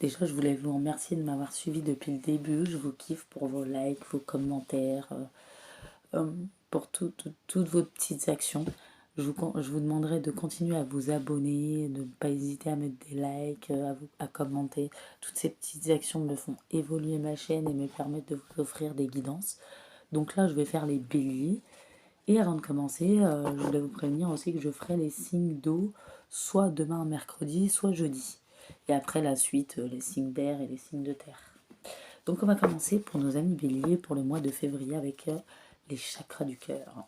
Déjà, je voulais vous remercier de m'avoir suivi depuis le début. Je vous kiffe pour vos likes, vos commentaires, pour toutes vos petites actions. Je vous demanderai de continuer à vous abonner, de ne pas hésiter à mettre des likes, à commenter. Toutes ces petites actions me font évoluer ma chaîne et me permettent de vous offrir des guidances. Donc là, je vais faire les béliers. Et avant de commencer, je voulais vous prévenir aussi que je ferai les signes d'eau soit demain mercredi, soit jeudi. Et après la suite, les signes d'air et les signes de terre. Donc on va commencer pour nos amis béliers pour le mois de février avec les chakras du cœur.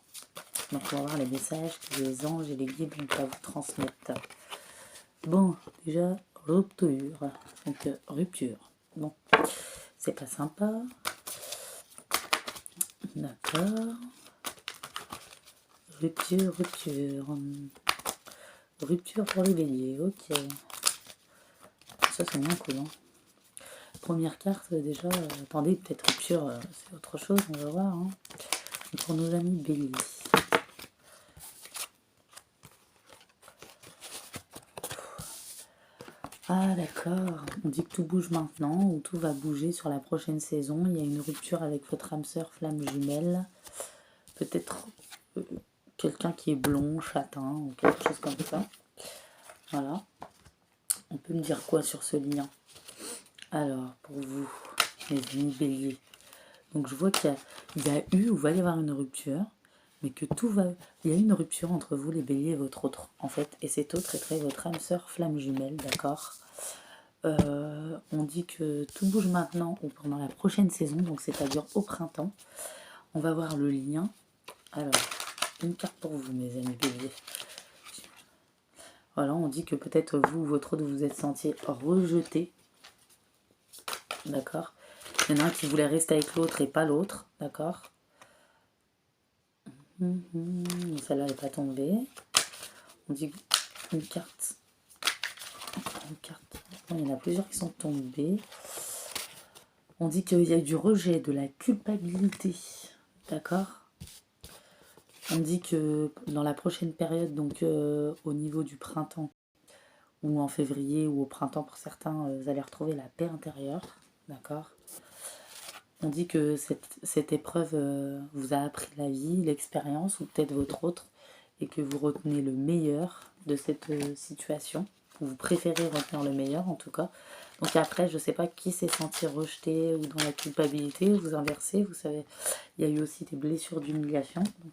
Donc on va voir les messages que les anges et les guides vont vous transmettre. Bon, déjà, rupture. Donc rupture. Bon, c'est pas sympa. D'accord. Rupture. Rupture pour les béliers, ok. Ça c'est moins cool. Hein. Première carte déjà, attendez, peut-être rupture, c'est autre chose, on va voir. Hein. Pour nos amis béliers. Ah d'accord, on dit que tout bouge maintenant, ou tout va bouger sur la prochaine saison. Il y a une rupture avec votre âme sœur flamme jumelle. Peut-être quelqu'un qui est blond, châtain, ou quelque chose comme ça. Voilà. On peut me dire quoi sur ce lien? Alors, pour vous, les amis béliers. Donc je vois qu'il y a eu ou va y avoir une rupture, mais que tout va... Il y a une rupture entre vous, les béliers, et votre autre, en fait. Et cet autre est votre âme sœur flamme jumelle, d'accord. On dit que tout bouge maintenant ou pendant la prochaine saison, donc c'est-à-dire au printemps. On va voir le lien. Alors, une carte pour vous, mes amis béliers. Voilà, on dit que peut-être vous ou votre autre vous êtes senti rejeté. D'accord. Il y en a un qui voulait rester avec l'autre et pas l'autre. D'accord. Celle-là n'est pas tombée. On dit une carte. Une carte. Il y en a plusieurs qui sont tombées. On dit qu'il y a eu du rejet, de la culpabilité. D'accord. On dit que dans la prochaine période, donc au niveau du printemps, ou en février, ou au printemps pour certains, vous allez retrouver la paix intérieure. D'accord. On dit que cette épreuve vous a appris la vie, l'expérience, ou peut-être votre autre, et que vous retenez le meilleur de cette situation. Vous préférez retenir le meilleur en tout cas. Donc après, je ne sais pas qui s'est senti rejeté ou dans la culpabilité, vous inversez, vous savez. Il y a eu aussi des blessures d'humiliation. Donc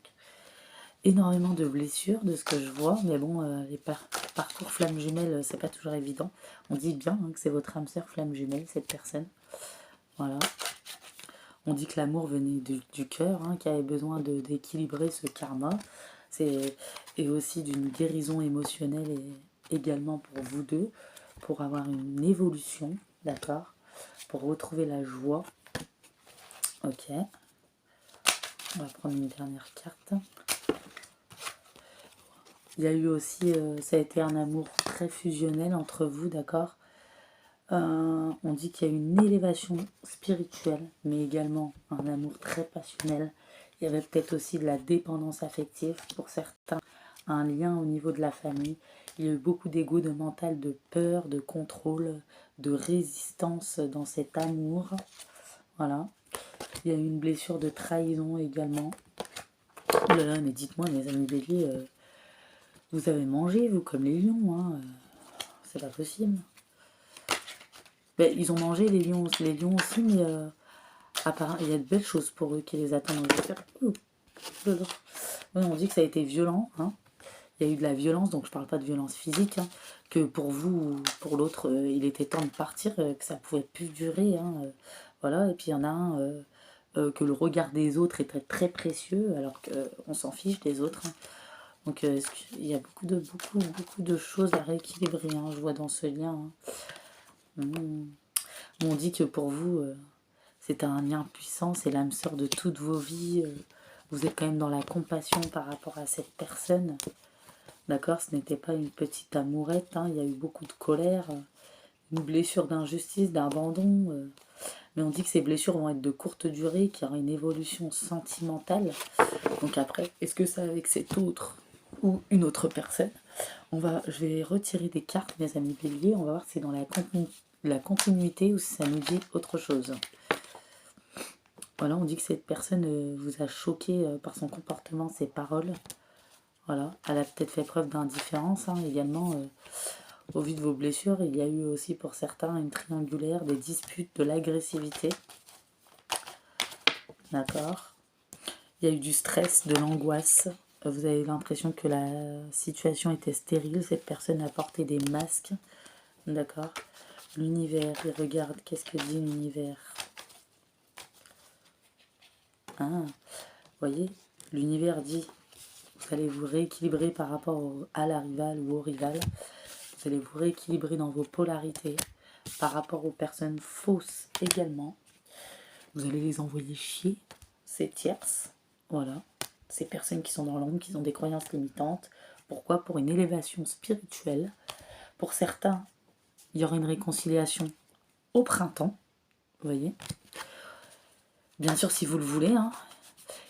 énormément de blessures de ce que je vois, mais bon, les parcours flamme jumelle, c'est pas toujours évident. On dit bien hein, que c'est votre âme sœur flamme jumelle, cette personne. Voilà. On dit que l'amour venait du cœur, hein, qui avait besoin d'équilibrer ce karma. Et aussi d'une guérison émotionnelle et également pour vous deux, pour avoir une évolution, d'accord, pour retrouver la joie. Ok. On va prendre une dernière carte. Il y a eu aussi, ça a été un amour très fusionnel entre vous, d'accord. On dit qu'il y a une élévation spirituelle, mais également un amour très passionnel. Il y avait peut-être aussi de la dépendance affective pour certains, un lien au niveau de la famille. Il y a eu beaucoup d'ego, de mental, de peur, de contrôle, de résistance dans cet amour. Voilà. Il y a eu une blessure de trahison également. Oh là là, mais dites-moi, mes amis béliers, vous avez mangé, vous, comme les lions, hein. C'est pas possible. Ben, ils ont mangé les lions aussi, mais apparemment, il y a de belles choses pour eux qui les attendent. On dit que ça a été violent. Hein. Il y a eu de la violence, donc je parle pas de violence physique. Hein, que pour vous ou pour l'autre, il était temps de partir, que ça pouvait plus durer. Hein, voilà, et puis il y en a un que le regard des autres était très précieux, alors qu'on s'en fiche des autres. Hein. Donc il y a beaucoup de choses à rééquilibrer, hein, je vois dans ce lien. Hein. On dit que pour vous, c'est un lien puissant, c'est l'âme sœur de toutes vos vies. Vous êtes quand même dans la compassion par rapport à cette personne. D'accord, ce n'était pas une petite amourette, hein, il y a eu beaucoup de colère, une blessure d'injustice, d'abandon. Mais on dit que ces blessures vont être de courte durée, qu'il y aura une évolution sentimentale. Donc après, est-ce que c'est avec cet autre ou une autre personne? Je vais retirer des cartes, mes amis béliers. On va voir si c'est dans la continuité ou si ça nous dit autre chose. Voilà, on dit que cette personne vous a choqué par son comportement, ses paroles. Voilà, elle a peut-être fait preuve d'indifférence également. Au vu de vos blessures, il y a eu aussi pour certains une triangulaire, des disputes, de l'agressivité. D'accord. Il y a eu du stress, de l'angoisse. Vous avez l'impression que la situation était stérile. Cette personne a porté des masques. D'accord. L'univers, il regarde. Qu'est-ce que dit l'univers? Vous voyez, l'univers dit, vous allez vous rééquilibrer par rapport à la rivale ou au rival. Vous allez vous rééquilibrer dans vos polarités par rapport aux personnes fausses également. Vous allez les envoyer chier, ces tierces. Voilà, ces personnes qui sont dans l'ombre, qui ont des croyances limitantes. Pourquoi? Pour une élévation spirituelle. Pour certains, il y aura une réconciliation au printemps. Vous voyez? Bien sûr, si vous le voulez.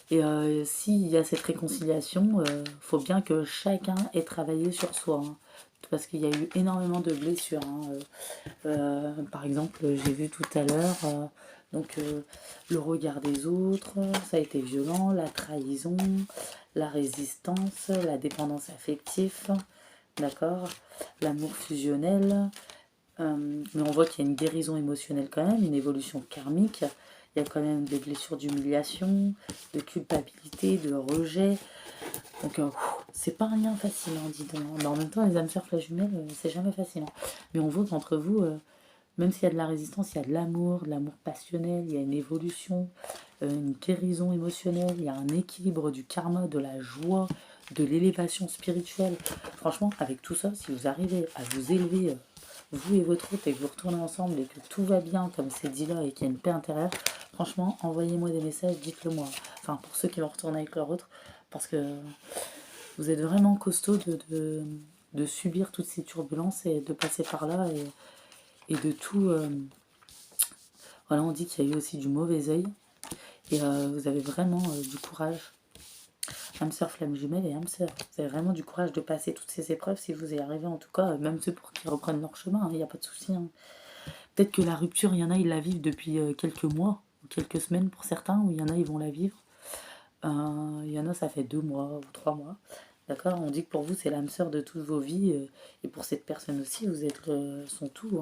Et s'il y a cette réconciliation, faut bien que chacun ait travaillé sur soi. Parce qu'il y a eu énormément de blessures. Par exemple, j'ai vu tout à l'heure, le regard des autres, ça a été violent, la trahison, la résistance, la dépendance affective, d'accord, l'amour fusionnel. Mais on voit qu'il y a une guérison émotionnelle quand même, une évolution karmique. Il y a quand même des blessures d'humiliation, de culpabilité, de rejet. Donc, c'est pas un lien facile, dis donc. Mais en même temps, les âmes sœurs flash jumelles, c'est jamais facile. Mais on voit qu'entre vous, même s'il y a de la résistance, il y a de l'amour passionnel, il y a une évolution, une guérison émotionnelle, il y a un équilibre du karma, de la joie, de l'élévation spirituelle. Franchement, avec tout ça, si vous arrivez à vous élever, vous et votre hôte, et que vous retournez ensemble et que tout va bien, comme c'est dit là, et qu'il y a une paix intérieure, franchement, envoyez-moi des messages, dites-le moi. Enfin, pour ceux qui vont retourner avec leur autre, parce que vous êtes vraiment costaud de subir toutes ces turbulences et de passer par là et de tout. Voilà, on dit qu'il y a eu aussi du mauvais œil et vous avez vraiment du courage. Âme sœur, flamme jumelle et âme sœur. Vous avez vraiment du courage de passer toutes ces épreuves si vous y arrivez, en tout cas, même ceux pour qui reprennent leur chemin, il n'y a pas de souci. Peut-être que la rupture, il y en a, ils la vivent depuis quelques mois, ou quelques semaines pour certains, ou il y en a, ils vont la vivre. Il y en a, ça fait 2 mois ou 3 mois. D'accord? On dit que pour vous, c'est l'âme sœur de toutes vos vies. Et pour cette personne aussi, vous êtes son tout.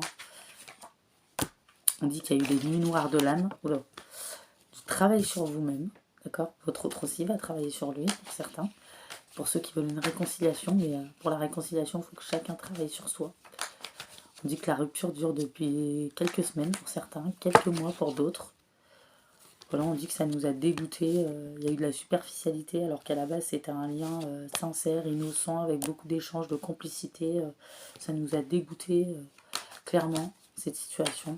On dit qu'il y a eu des nuits noires de l'âme. Du travail sur vous-même. D'accord? Votre autre aussi va travailler sur lui, pour certains. Pour ceux qui veulent une réconciliation. Mais pour la réconciliation, il faut que chacun travaille sur soi. On dit que la rupture dure depuis quelques semaines pour certains, quelques mois pour d'autres. Voilà, on dit que ça nous a dégoûtés, il y a eu de la superficialité alors qu'à la base c'était un lien sincère, innocent, avec beaucoup d'échanges, de complicité. Ça nous a dégoûtés, clairement, cette situation.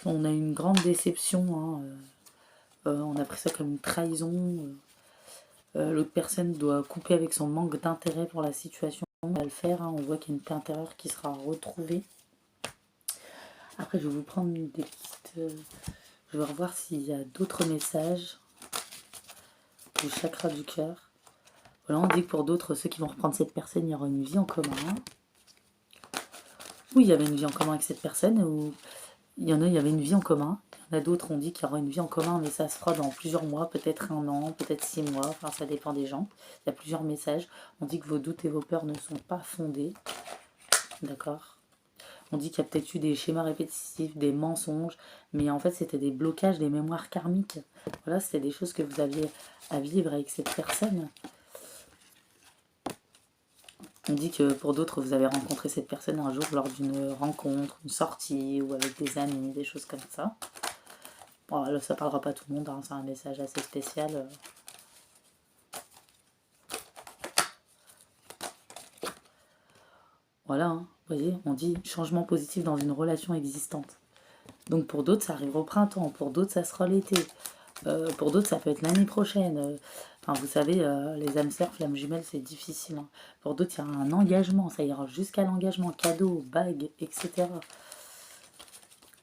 On a eu une grande déception, on a pris ça comme une trahison. L'autre personne doit couper avec son manque d'intérêt pour la situation. On va le faire, on voit qu'il y a une paix intérieure qui sera retrouvée. Après, je vais vous prendre des petites... je vais revoir s'il y a d'autres messages du chakra du cœur. Voilà, on dit que pour d'autres, ceux qui vont reprendre cette personne, il y aura une vie en commun. Oui, il y avait une vie en commun avec cette personne, ou il y en a, il y avait une vie en commun. Il y en a d'autres, on dit qu'il y aura une vie en commun, mais ça se fera dans plusieurs mois, peut-être 1 an, peut-être 6 mois, enfin ça dépend des gens. Il y a plusieurs messages. On dit que vos doutes et vos peurs ne sont pas fondés. D'accord? On dit qu'il y a peut-être eu des schémas répétitifs, des mensonges, mais en fait c'était des blocages, des mémoires karmiques. Voilà, c'était des choses que vous aviez à vivre avec cette personne. On dit que pour d'autres, vous avez rencontré cette personne un jour lors d'une rencontre, une sortie, ou avec des amis, des choses comme ça. Bon, là, ça parlera pas à tout le monde, c'est un message assez spécial. Voilà, vous voyez, on dit changement positif dans une relation existante. Donc pour d'autres, ça arrivera au printemps, pour d'autres, ça sera l'été. Pour d'autres, ça peut être l'année prochaine. Enfin, vous savez, les âmes sœurs, flammes jumelles, c'est difficile. Pour d'autres, il y aura un engagement, ça ira jusqu'à l'engagement, cadeau, bague, etc.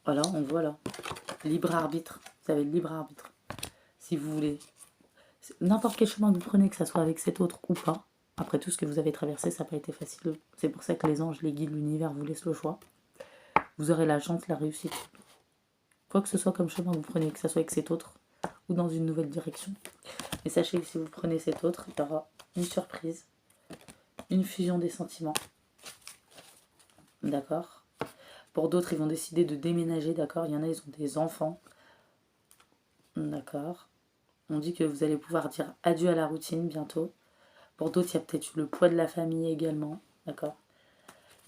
Voilà, on voit là. Libre arbitre. Vous avez le libre arbitre. Si vous voulez. N'importe quel chemin que vous prenez, que ça soit avec cet autre ou pas, Après tout ce que vous avez traversé, ça n'a pas été facile. C'est pour ça que les anges, les guides, l'univers vous laissent le choix. Vous aurez la chance, la réussite. Quoi que ce soit comme chemin vous prenez, que ce soit avec cet autre ou dans une nouvelle direction. Et sachez que si vous prenez cet autre, il y aura une surprise, une fusion des sentiments. D'accord? Pour d'autres, ils vont décider de déménager, d'accord? Il y en a, ils ont des enfants. D'accord? On dit que vous allez pouvoir dire adieu à la routine bientôt. Pour d'autres, il y a peut-être eu le poids de la famille également. D'accord?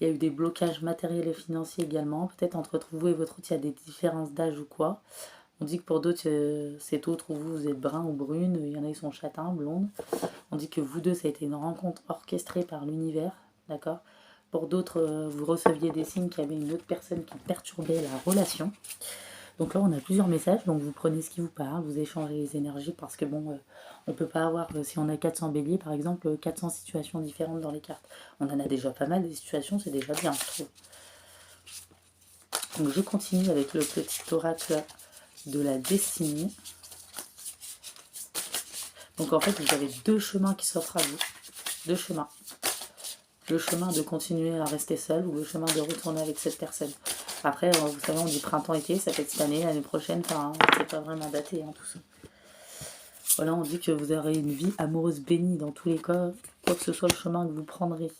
Il y a eu des blocages matériels et financiers également. Peut-être entre vous et votre autre, il y a des différences d'âge ou quoi. On dit que pour d'autres, cet autre ou vous êtes brun ou brune. Il y en a, ils sont châtains, blondes. On dit que vous deux, ça a été une rencontre orchestrée par l'univers. D'accord? Pour d'autres, vous receviez des signes qu'il y avait une autre personne qui perturbait la relation. Donc là, on a plusieurs messages, donc vous prenez ce qui vous parle, vous échangez les énergies, parce que bon, on peut pas avoir, si on a 400 béliers, par exemple, 400 situations différentes dans les cartes. On en a déjà pas mal, des situations, c'est déjà bien, je trouve. Donc je continue avec le petit oracle de la destinée. Donc en fait, vous avez deux chemins qui s'offrent à vous. Deux chemins. Le chemin de continuer à rester seul ou le chemin de retourner avec cette personne. Après, vous savez, on dit printemps-été, ça peut être cette année, l'année prochaine, enfin, c'est pas vraiment daté, hein, tout ça. Voilà, on dit que vous aurez une vie amoureuse bénie dans tous les cas, quoi que ce soit le chemin que vous prendrez.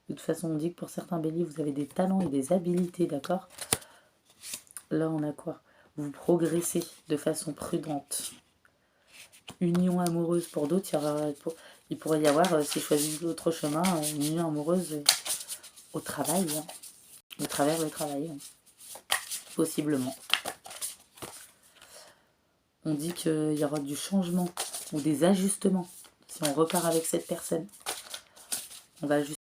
De toute façon, on dit que pour certains béliers, vous avez des talents et des habiletés, d'accord? Là, on a quoi? Vous progressez de façon prudente. Union amoureuse pour d'autres, il pourrait y avoir, si choisissent l'autre chemin, une union amoureuse au travail, hein, au travers le travail, hein, possiblement. On dit qu'il y aura du changement ou des ajustements. Si on repart avec cette personne, on va ajuster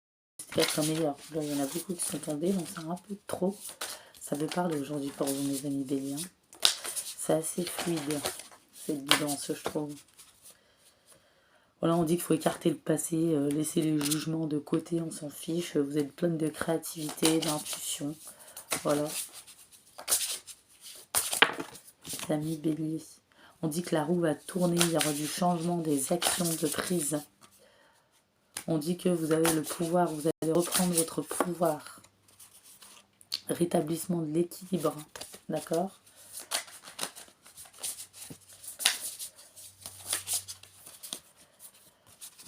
être meilleur. Là, il y en a beaucoup qui sont tombés, donc c'est un peu trop. Ça me parle aujourd'hui pour vous, mes amis béliens. C'est assez fluide, cette guidance, je trouve. Voilà, on dit qu'il faut écarter le passé, laisser les jugements de côté, on s'en fiche. Vous êtes pleine de créativité, d'intuition. Voilà. Amis béliers. On dit que la roue va tourner, il y aura du changement, des actions de prise. On dit que vous avez le pouvoir, vous allez reprendre votre pouvoir. Rétablissement de l'équilibre, d'accord?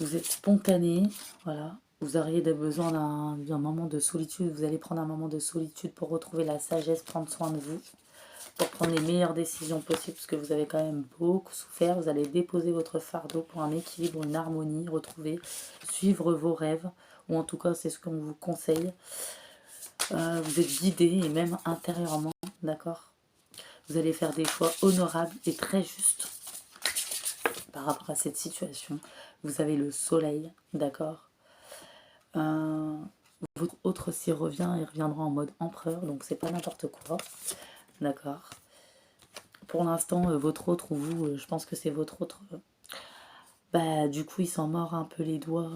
Vous êtes spontané, voilà. Vous auriez besoin d'un moment de solitude. Vous allez prendre un moment de solitude pour retrouver la sagesse, prendre soin de vous, pour prendre les meilleures décisions possibles, parce que vous avez quand même beaucoup souffert. Vous allez déposer votre fardeau pour un équilibre, une harmonie, retrouver, suivre vos rêves, ou en tout cas, c'est ce qu'on vous conseille. Vous êtes guidé, et même intérieurement, d'accord? Vous allez faire des choix honorables et très justes par rapport à cette situation. Vous avez le soleil, d'accord? Votre autre s'y revient, il reviendra en mode empereur, donc c'est pas n'importe quoi, d'accord? Pour l'instant, votre autre ou vous, je pense que c'est votre autre. Bah, du coup, il s'en mord un peu les doigts.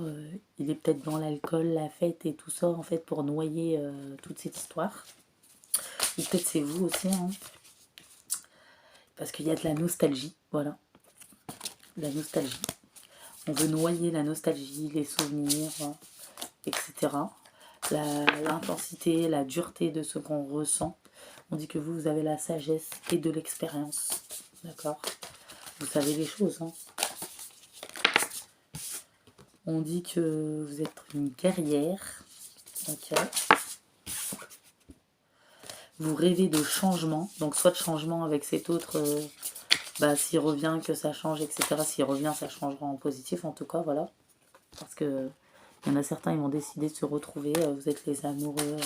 Il est peut-être dans l'alcool, la fête et tout ça, en fait, pour noyer toute cette histoire. Ou peut-être c'est vous aussi, hein. Parce qu'il y a de la nostalgie, voilà. La nostalgie. On veut noyer la nostalgie, les souvenirs, etc. L'intensité, la dureté de ce qu'on ressent. On dit que vous avez la sagesse et de l'expérience. D'accord? Vous savez les choses, hein. On dit que vous êtes une guerrière. Ok. Vous rêvez de changement. Donc soit de changement avec cet autre... s'il revient, que ça change, etc. S'il revient, ça changera en positif, en tout cas, voilà. Parce que il y en a certains, ils vont décider de se retrouver. Vous êtes les amoureux.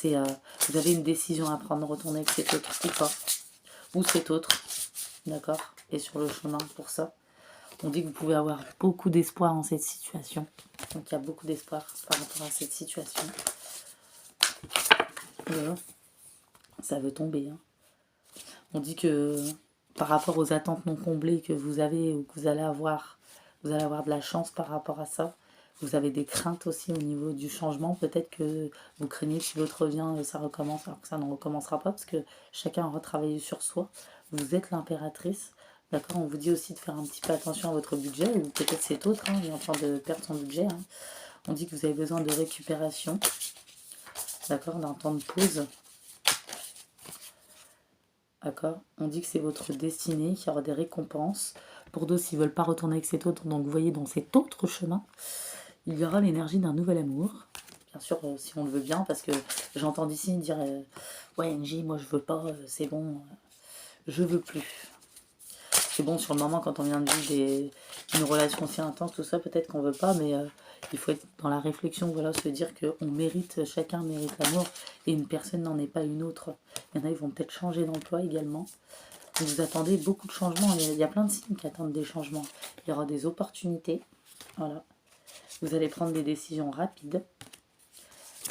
Vous avez une décision à prendre, retourner avec cet autre ou pas. Ou cet autre, d'accord? Et sur le chemin pour ça. On dit que vous pouvez avoir beaucoup d'espoir en cette situation. Donc il y a beaucoup d'espoir par rapport à cette situation. Voilà. Ça veut tomber, hein. On dit que par rapport aux attentes non comblées que vous avez ou que vous allez avoir de la chance par rapport à ça. Vous avez des craintes aussi au niveau du changement. Peut-être que vous craignez que si l'autre revient, ça recommence, alors que ça ne recommencera pas, parce que chacun aura travaillé sur soi. Vous êtes l'impératrice. D'accord, on vous dit aussi de faire un petit peu attention à votre budget, ou peut-être cet autre, hein, il est en train de perdre son budget. Hein. On dit que vous avez besoin de récupération, d'accord, d'un temps de pause. D'accord, on dit que c'est votre destinée, qu'il y aura des récompenses. Pour d'autres, s'ils ne veulent pas retourner avec cet autre, donc vous voyez, dans cet autre chemin, il y aura l'énergie d'un nouvel amour. Bien sûr, si on le veut bien, parce que j'entends d'ici dire ouais, NJ, moi je veux pas, c'est bon, je veux plus. C'est bon, sur le moment, quand on vient de vivre une relation si intense, tout ça, peut-être qu'on veut pas, mais il faut être dans la réflexion, voilà, se dire qu'on mérite, chacun mérite l'amour, et une personne n'en est pas une autre. Il y en a, ils vont peut-être changer d'emploi également. Vous attendez beaucoup de changements, il y a plein de signes qui attendent des changements. Il y aura des opportunités, voilà. Vous allez prendre des décisions rapides.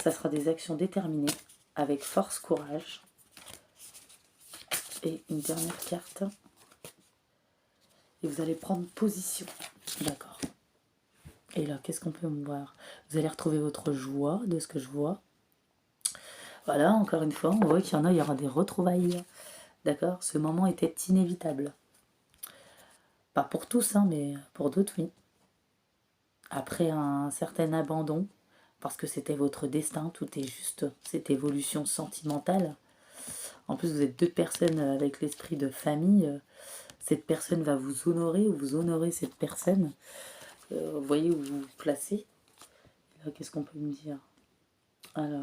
Ça sera des actions déterminées, avec force, courage. Et une dernière carte. Et vous allez prendre position. D'accord. Et là, qu'est-ce qu'on peut me voir? Vous allez retrouver votre joie, de ce que je vois. Voilà, encore une fois, on voit qu'il y en a, il y aura des retrouvailles. D'accord? Ce moment était inévitable. Pas pour tous, hein, mais pour d'autres, oui. Après un certain abandon, parce que c'était votre destin, tout est juste, cette évolution sentimentale. En plus, vous êtes deux personnes avec l'esprit de famille. Cette personne va vous honorer, ou vous honorez cette personne. Vous voyez où vous vous placez. Là, qu'est-ce qu'on peut me dire? Alors,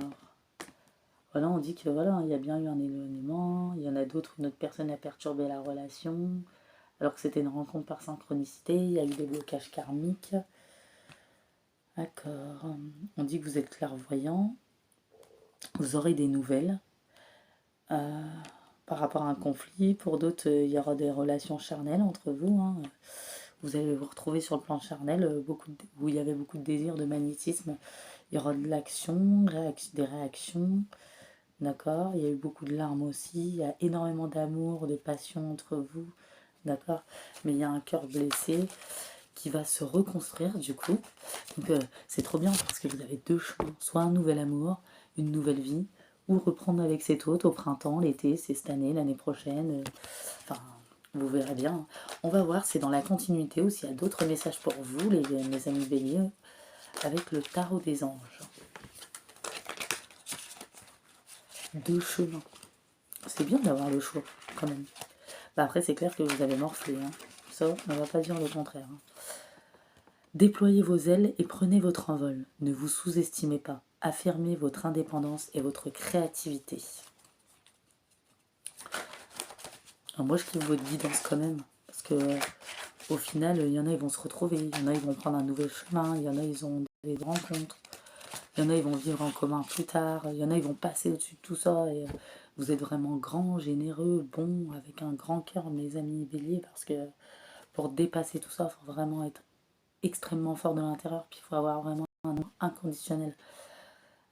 voilà, on dit que voilà, il y a bien eu un éloignement. Il y en a d'autres, une autre personne a perturbé la relation. Alors que c'était une rencontre par synchronicité. Il y a eu des blocages karmiques. D'accord. On dit que vous êtes clairvoyant. Vous aurez des nouvelles par rapport à un conflit. Pour d'autres, il y aura des relations charnelles entre vous. Hein. Vous allez vous retrouver sur le plan charnel, où il y avait beaucoup de désir, de magnétisme. Il y aura de l'action, des réactions. D'accord. Il y a eu beaucoup de larmes aussi. Il y a énormément d'amour, de passion entre vous. D'accord. Mais il y a un cœur blessé qui va se reconstruire du coup. Donc c'est trop bien parce que vous avez deux chemins. Soit un nouvel amour, une nouvelle vie, ou reprendre avec cet autre au printemps, l'été, c'est cette année, l'année prochaine. Enfin, vous verrez bien. On va voir, c'est dans la continuité ou s'il y a d'autres messages pour vous, mes amis béliers, avec le tarot des anges. Deux chemins. C'est bien d'avoir le choix, quand même. Bah après, c'est clair que vous avez morflé. Hein. Ça, on ne va pas dire le contraire. Hein. Déployez vos ailes et prenez votre envol. Ne vous sous-estimez pas. Affirmez votre indépendance et votre créativité. Alors moi, je kiffe votre guidance quand même. Parce que au final, il y en a, ils vont se retrouver. Il y en a, ils vont prendre un nouvel chemin. Il y en a, ils ont des rencontres. Il y en a, ils vont vivre en commun plus tard. Il y en a, ils vont passer au-dessus de tout ça. Et vous êtes vraiment grand, généreux, bon, avec un grand cœur, mes amis béliers. Parce que pour dépasser tout ça, il faut vraiment être extrêmement fort de l'intérieur. Puis il faut avoir vraiment un amour inconditionnel.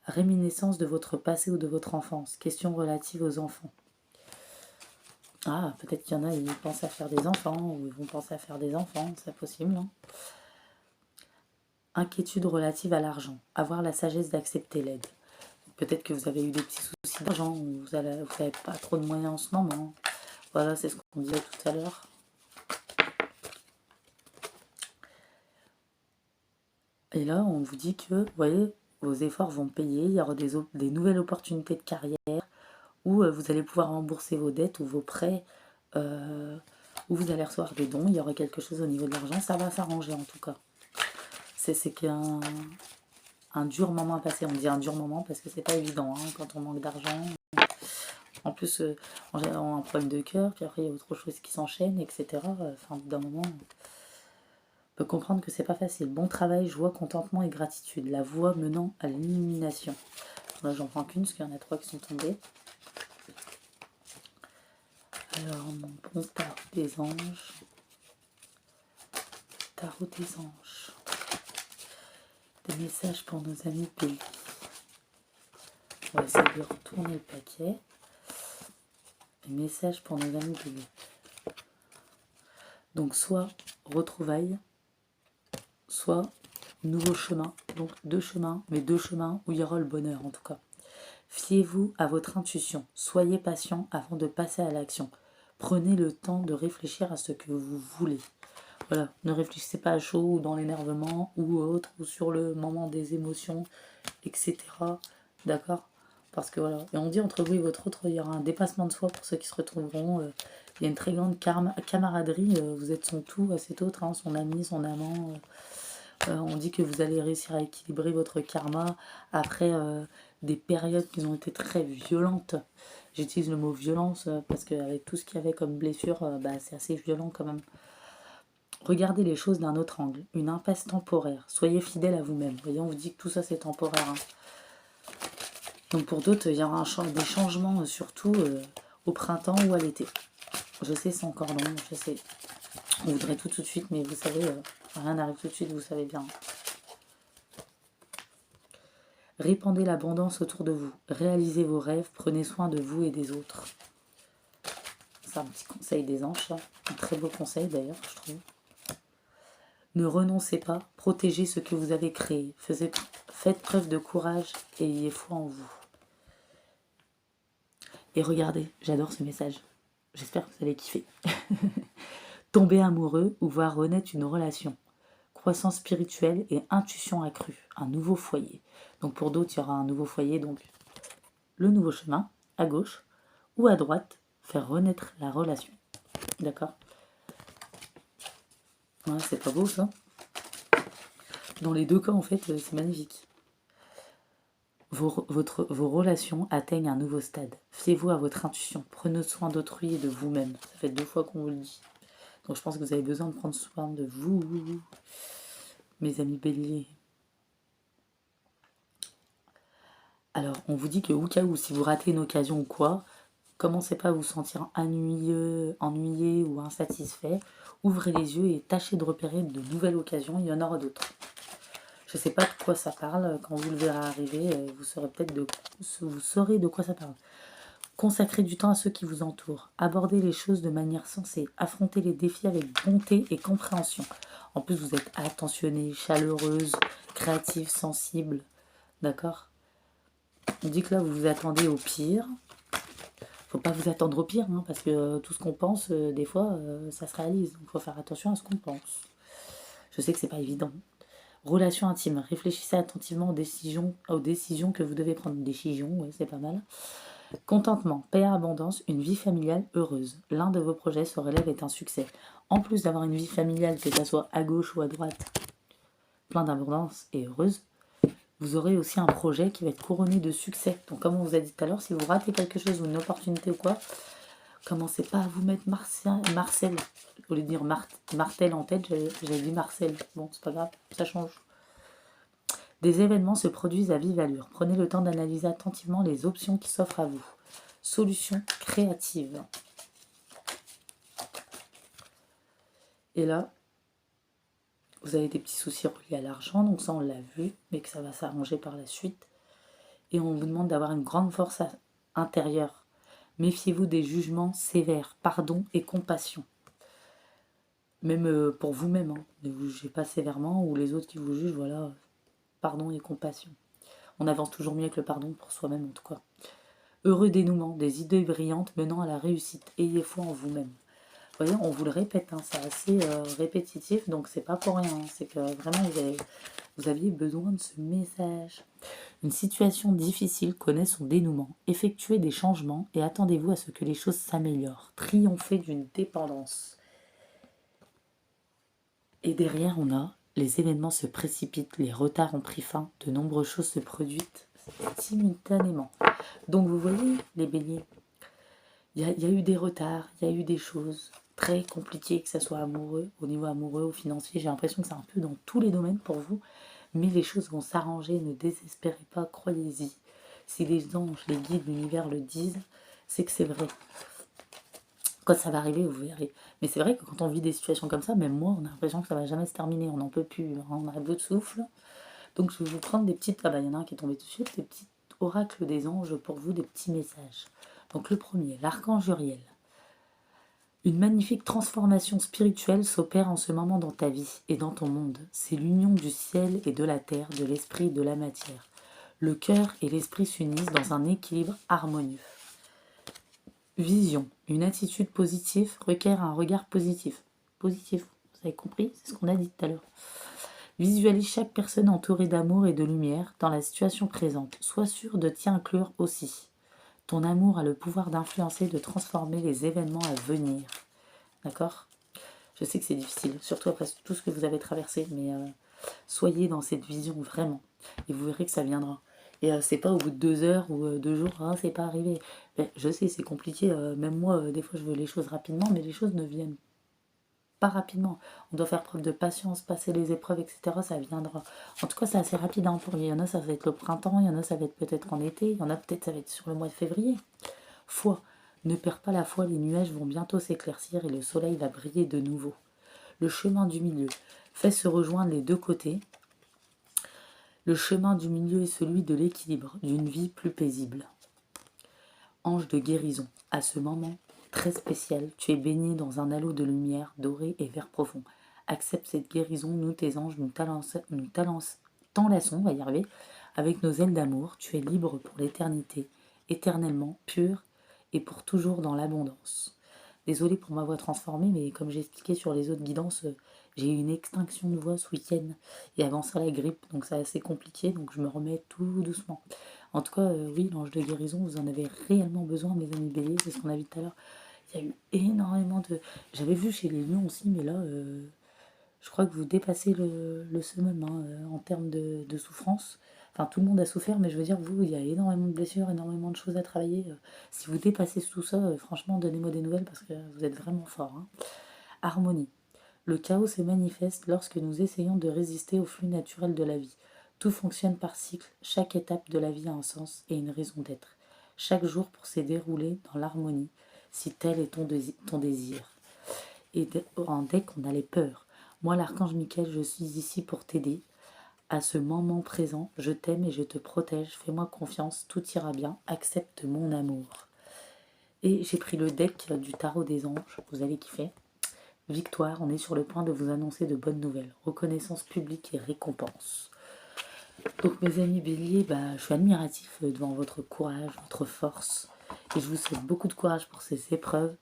Réminiscence de votre passé ou de votre enfance. Questions relatives aux enfants. Ah, peut-être qu'il y en a, ils pensent à faire des enfants, ou ils vont penser à faire des enfants, c'est possible. Hein. Inquiétude relative à l'argent. Avoir la sagesse d'accepter l'aide. Peut-être que vous avez eu des petits soucis d'argent, ou vous n'avez pas trop de moyens en ce moment. Voilà, c'est ce qu'on disait tout à l'heure. Et là, on vous dit que, vous voyez, vos efforts vont payer, il y aura des nouvelles opportunités de carrière, où vous allez pouvoir rembourser vos dettes ou vos prêts, où vous allez recevoir des dons, il y aura quelque chose au niveau de l'argent, ça va s'arranger en tout cas. C'est qu'un dur moment à passer, on dit un dur moment parce que c'est pas évident hein, quand on manque d'argent. En plus, on a un problème de cœur, puis après il y a autre chose qui s'enchaîne, etc. Enfin, d'un moment, on peut comprendre que c'est pas facile. Bon travail, joie, contentement et gratitude. La voie menant à l'illumination. Là, j'en prends qu'une parce qu'il y en a 3 qui sont tombés. Alors, mon bon tarot des anges. Tarot des anges. Des messages pour nos amis pays. On va essayer de retourner le paquet. Des messages pour nos amis pays. Donc, soit retrouvailles, soit nouveau chemin. Donc, 2 chemins, mais 2 chemins où il y aura le bonheur en tout cas. Fiez-vous à votre intuition. Soyez patient avant de passer à l'action. Prenez le temps de réfléchir à ce que vous voulez. Voilà, ne réfléchissez pas à chaud ou dans l'énervement ou autre, ou sur le moment des émotions, etc. D'accord? Parce que voilà, et on dit entre vous et votre autre, il y aura un dépassement de soi pour ceux qui se retrouveront. Il y a une très grande camaraderie, vous êtes son tout à cet autre, hein, son ami, son amant. On dit que vous allez réussir à équilibrer votre karma après des périodes qui ont été très violentes. J'utilise le mot violence parce qu'avec tout ce qu'il y avait comme blessure, c'est assez violent quand même. Regardez les choses d'un autre angle, une impasse temporaire. Soyez fidèle à vous-même. Voyez, on vous dit que tout ça c'est temporaire. Hein. Donc pour d'autres, il y aura des changements surtout au printemps ou à l'été. Je sais, c'est encore long, je sais. On voudrait tout de suite, mais vous savez, rien n'arrive tout de suite, vous savez bien. Répandez l'abondance autour de vous. Réalisez vos rêves, prenez soin de vous et des autres. C'est un petit conseil des anges, ça. Un très beau conseil d'ailleurs, je trouve. Ne renoncez pas, protégez ce que vous avez créé. Faites preuve de courage et ayez foi en vous. Et regardez, j'adore ce message. J'espère que vous allez kiffer. Tomber amoureux ou voir renaître une relation. Croissance spirituelle et intuition accrue. Un nouveau foyer. Donc pour d'autres, il y aura un nouveau foyer. Donc le nouveau chemin, à gauche ou à droite, faire renaître la relation. D'accord? Ouais, c'est pas beau ça? Dans les deux cas, en fait, c'est magnifique. Vos relations atteignent un nouveau stade. Fiez-vous à votre intuition. Prenez soin d'autrui et de vous-même. Ça fait 2 fois qu'on vous le dit. Donc je pense que vous avez besoin de prendre soin de vous, mes amis béliers. Alors, on vous dit que au cas où, si vous ratez une occasion ou quoi, commencez pas à vous sentir ennuyé ou insatisfait. Ouvrez les yeux et tâchez de repérer de nouvelles occasions. Il y en aura d'autres. Je ne sais pas de quoi ça parle. Quand vous le verrez arriver, vous saurez de quoi ça parle. Consacrez du temps à ceux qui vous entourent. Abordez les choses de manière sensée. Affrontez les défis avec bonté et compréhension. En plus, vous êtes attentionnée, chaleureuse, créative, sensible. D'accord? On dit que là, vous vous attendez au pire. Faut pas vous attendre au pire, hein, parce que tout ce qu'on pense, des fois, ça se réalise. Donc, il faut faire attention à ce qu'on pense. Je sais que c'est pas évident. Relation intime. Réfléchissez attentivement aux décisions que vous devez prendre. Décision, ouais, c'est pas mal. Contentement, paix et abondance, une vie familiale heureuse. L'un de vos projets se relève est un succès. En plus d'avoir une vie familiale, que ce soit à gauche ou à droite, plein d'abondance et heureuse, vous aurez aussi un projet qui va être couronné de succès. Donc comme on vous a dit tout à l'heure, si vous ratez quelque chose ou une opportunité ou quoi, commencez pas à vous mettre Marcel. Au lieu de dire Martel en tête, j'ai dit Marcel. Bon, c'est pas grave, ça change. Des événements se produisent à vive allure. Prenez le temps d'analyser attentivement les options qui s'offrent à vous. Solutions créatives. Et là, vous avez des petits soucis reliés à l'argent, donc ça on l'a vu, mais que ça va s'arranger par la suite. Et on vous demande d'avoir une grande force intérieure. Méfiez-vous des jugements sévères, pardon et compassion. Même pour vous-même, hein. Ne vous jugez pas sévèrement, ou les autres qui vous jugent, voilà, pardon et compassion. On avance toujours mieux avec le pardon pour soi-même en tout cas. Heureux dénouement, des idées brillantes menant à la réussite. Ayez foi en vous-même. Vous voyez, on vous le répète, hein, c'est assez répétitif, donc c'est pas pour rien. Hein, c'est que vraiment vous aviez besoin de ce message. Une situation difficile connaît son dénouement. Effectuez des changements et attendez-vous à ce que les choses s'améliorent. Triomphez d'une dépendance. Et derrière, on a les événements se précipitent, les retards ont pris fin, de nombreuses choses se produisent simultanément. Donc vous voyez, les béliers, il y a eu des retards, il y a eu des choses très compliquées, que ce soit amoureux, au niveau amoureux, au financier. J'ai l'impression que c'est un peu dans tous les domaines pour vous, mais les choses vont s'arranger, ne désespérez pas, croyez-y. Si les anges, les guides, l'univers le disent, c'est que c'est vrai. Quand ça va arriver, vous verrez. Mais c'est vrai que quand on vit des situations comme ça, même moi, on a l'impression que ça va jamais se terminer. On n'en peut plus, hein, on a bout de souffle. Donc je vais vous prendre des petites... Ah bah il y en a un qui est tombé tout de suite. Des petits oracles des anges pour vous, des petits messages. Donc le premier, l'archange Uriel. Une magnifique transformation spirituelle s'opère en ce moment dans ta vie et dans ton monde. C'est l'union du ciel et de la terre, de l'esprit et de la matière. Le cœur et l'esprit s'unissent dans un équilibre harmonieux. Vision. Une attitude positive requiert un regard positif. Positif, vous avez compris? C'est ce qu'on a dit tout à l'heure. Visualise chaque personne entourée d'amour et de lumière dans la situation présente. Sois sûr de t'y inclure aussi. Ton amour a le pouvoir d'influencer, de transformer les événements à venir. D'accord? Je sais que c'est difficile, surtout après tout ce que vous avez traversé, mais soyez dans cette vision vraiment. Et vous verrez que ça viendra. Et c'est pas au bout de 2 heures ou 2 jours, ah, c'est pas arrivé. Mais je sais, c'est compliqué. Même moi, des fois, je veux les choses rapidement, mais les choses ne viennent pas rapidement. On doit faire preuve de patience, passer les épreuves, etc. Ça viendra. En tout cas, c'est assez rapide hein, pour lui. Il y en a, ça va être le printemps, il y en a, ça va être peut-être en été, il y en a peut-être, ça va être sur le mois de février. Foi. Ne perds pas la foi, les nuages vont bientôt s'éclaircir et le soleil va briller de nouveau. Le chemin du milieu. Fais se rejoindre les deux côtés. Le chemin du milieu est celui de l'équilibre, d'une vie plus paisible. Ange de guérison. À ce moment très spécial, tu es baigné dans un halo de lumière doré et vert profond. Accepte cette guérison, nous tes anges, t'enlaçons, on va y arriver, avec nos ailes d'amour. Tu es libre pour l'éternité, éternellement, pur et pour toujours dans l'abondance. Désolée pour ma voix transformée, mais comme j'ai expliqué sur les autres guidances, j'ai eu une extinction de voix ce week-end et avant ça la grippe, donc c'est assez compliqué, donc je me remets tout doucement. En tout cas, oui, l'ange de guérison, vous en avez réellement besoin, mes amis béliers, c'est ce qu'on a vu tout à l'heure. Il y a eu énormément de... J'avais vu chez les lions aussi, mais là, je crois que vous dépassez le summum hein, en termes de souffrance. Enfin, tout le monde a souffert, mais je veux dire, vous, il y a énormément de blessures, énormément de choses à travailler. Si vous dépassez tout ça, franchement, donnez-moi des nouvelles parce que vous êtes vraiment fort. Hein. Harmonie. Le chaos se manifeste lorsque nous essayons de résister au flux naturel de la vie. Tout fonctionne par cycle, chaque étape de la vie a un sens et une raison d'être. Chaque jour pour se dérouler dans l'harmonie, si tel est ton désir. Et dès qu'on a les peurs, moi l'archange Michael, je suis ici pour t'aider. À ce moment présent, je t'aime et je te protège, fais-moi confiance, tout ira bien, accepte mon amour. Et j'ai pris le deck du tarot des anges, vous allez kiffer. Victoire, on est sur le point de vous annoncer de bonnes nouvelles. Reconnaissance publique et récompense. Donc mes amis béliers, je suis admiratif devant votre courage, votre force. Et je vous souhaite beaucoup de courage pour ces épreuves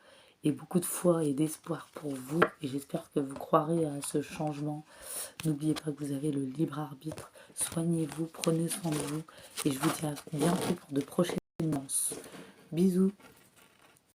et beaucoup de foi et d'espoir pour vous. Et j'espère que vous croirez à ce changement. N'oubliez pas que vous avez le libre arbitre. Soignez-vous, prenez soin de vous. Et je vous dis à bientôt pour de prochaines séances. Bisous.